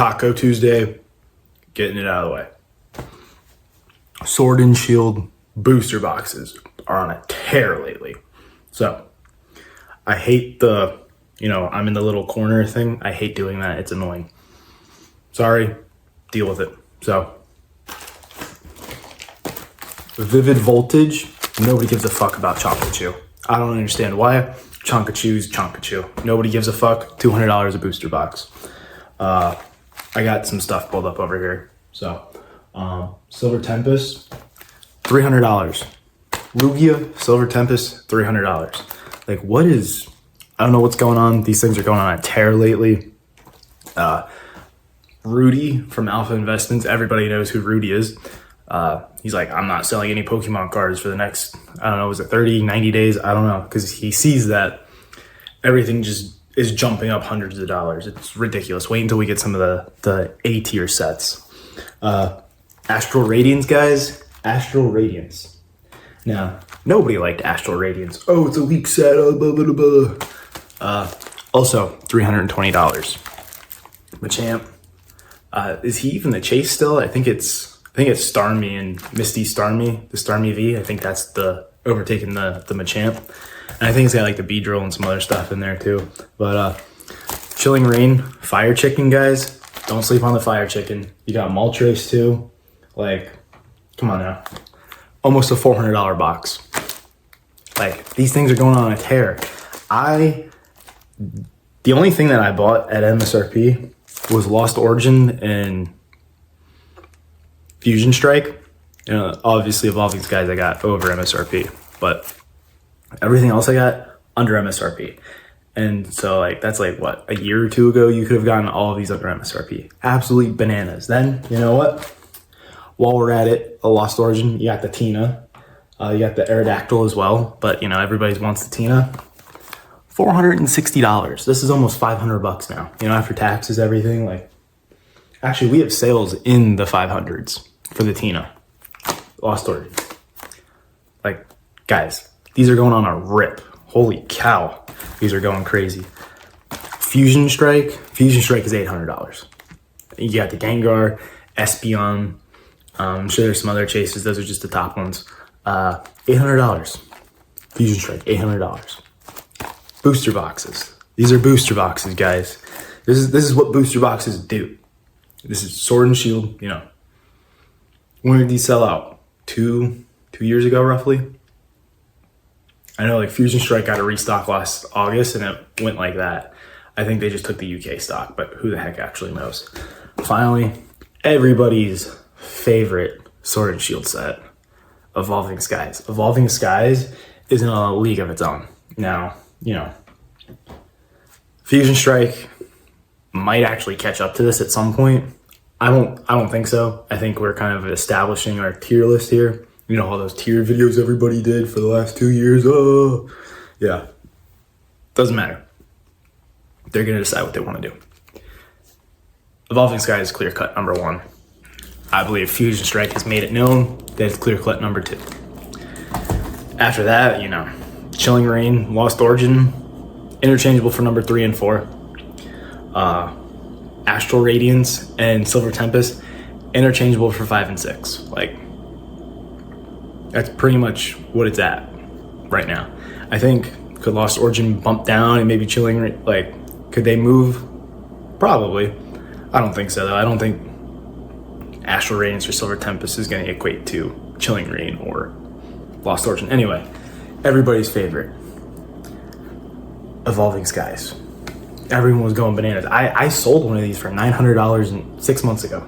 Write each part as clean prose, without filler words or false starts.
Taco Tuesday, getting it out of the way. Sword and Shield booster boxes are on a tear lately. So I hate the, I'm in the little corner thing. I hate doing that. It's annoying. Sorry, deal with it. So Vivid Voltage, nobody gives a fuck about Chocolate Chew. I don't understand why. Chonka Chew's Chonka Chew. Nobody gives a fuck. $200 a booster box. I got some stuff pulled up over here. So Silver Tempest, $300. Lugia, Silver Tempest, $300. Like, what is, I don't know what's going on. These things are going on a tear lately. Rudy from Alpha Investments, everybody knows who Rudy is. He's like, I'm not selling any Pokemon cards for the next, I don't know, was it 30, 90 days? I don't know. Because he sees that everything just is jumping up hundreds of dollars. It's ridiculous. Wait until we get some of the A tier sets. Astral Radiance, guys. Astral Radiance. Now, nobody liked Astral Radiance. Oh, it's a weak set. Blah, blah, blah, blah. Also, $320. Machamp. Is he even the chase still? I think it's Starmie and Misty Starmie, the Starmie V. I think that's the overtaking the Machamp. And I think it's got like the Beedrill and some other stuff in there too. But Chilling Reign, Fire Chicken, guys. Don't sleep on the Fire Chicken. You got Moltres too. Like, come on now. Almost a $400 box. Like, these things are going on a tear. The only thing that I bought at MSRP was Lost Origin and Fusion Strike. Obviously Evolving Skies I got over MSRP, but everything else I got under MSRP. And so like, that's like what, a year or two ago, you could have gotten all of these under MSRP. Absolutely bananas. Then, you know what? While we're at it, a Lost Origin, you got the Tina. You got the Aerodactyl as well, but everybody wants the Tina. $460. This is almost $500 now. After taxes, everything. Like, actually, we have sales in the 500s for the Tina. Lost Origin. Like, guys, these are going on a rip. Holy cow. These are going crazy. Fusion Strike is $800. You got the Gengar, Espeon. I'm sure there's some other chases. Those are just the top ones. $800. Fusion Strike, $800. Booster boxes. These are booster boxes, guys. This is what booster boxes do. This is Sword and Shield. When did these sell out? Two years ago, roughly. I know, like, Fusion Strike got a restock last August, and it went like that. I think they just took the UK stock, but who the heck actually knows? Finally, everybody's favorite Sword and Shield set, Evolving Skies. Evolving Skies is in a league of its own. Now, Fusion Strike might actually catch up to this at some point. I don't think so. I think we're kind of establishing our tier list here. All those tier videos everybody did for the last 2 years. Oh, yeah. Doesn't matter. They're going to decide what they want to do. Evolving Sky is clear cut number 1. I believe Fusion Strike has made it known that it's clear cut number 2. After that, Chilling Reign, Lost Origin, interchangeable for number 3 and 4. Astral Radiance and Silver Tempest, interchangeable for 5 and 6. Like, that's pretty much what it's at right now. I think, could Lost Origin bump down and maybe Chilling, like, could they move? Probably. I don't think so, though. I don't think Astral Radiance or Silver Tempest is going to equate to Chilling Reign or Lost Origin. Anyway, everybody's favorite, Evolving Skies. Everyone was going bananas. I sold one of these for $900 6 months ago.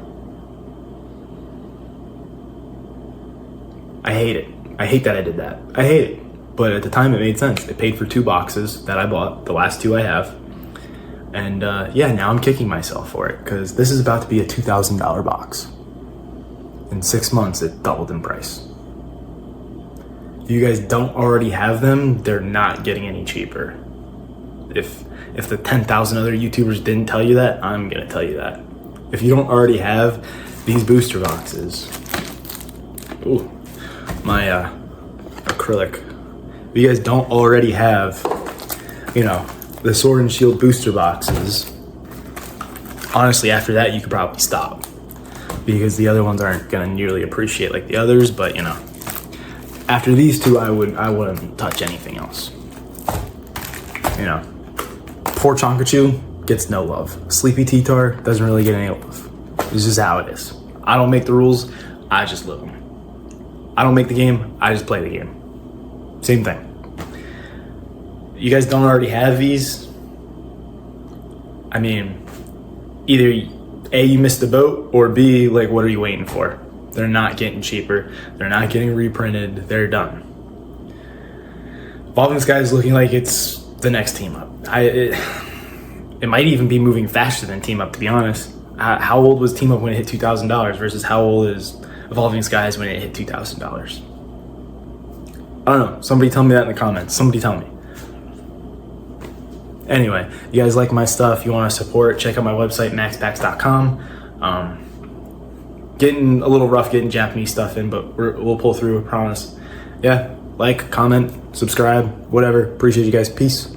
I hate it. I hate that I did that. I hate it. But at the time, it made sense. It paid for 2 boxes that I bought, the last 2 I have. And now I'm kicking myself for it because this is about to be a $2,000 box. In 6 months, it doubled in price. If you guys don't already have them, they're not getting any cheaper. If the 10,000 other YouTubers didn't tell you that, I'm gonna tell you that. If you don't already have these booster boxes, ooh, my acrylic. If you guys don't already have, the Sword and Shield booster boxes, honestly, after that, you could probably stop, because the other ones aren't gonna nearly appreciate like the others. But you know, after these two, I wouldn't touch anything else. You know, poor Chonkachu gets no love. Sleepy T-Tar doesn't really get any love. This is how it is. I don't make the rules, I just live them. I don't make the game, I just play the game. Same thing. You guys don't already have these? I mean, either A, you missed the boat, or B, like, what are you waiting for? They're not getting cheaper. They're not getting reprinted. They're done. Evolving Sky is looking like it's the next team up. It might even be moving faster than Team Up, to be honest. How old was Team Up when it hit $2,000 versus how old is Evolving Skies when it hit $2,000? I don't know. Somebody tell me that in the comments. Somebody tell me. Anyway, you guys like my stuff, you want to support, check out my website, maxpacks.com. Getting a little rough getting Japanese stuff in, but we'll pull through, I promise. Yeah, like, comment, subscribe, whatever. Appreciate you guys. Peace.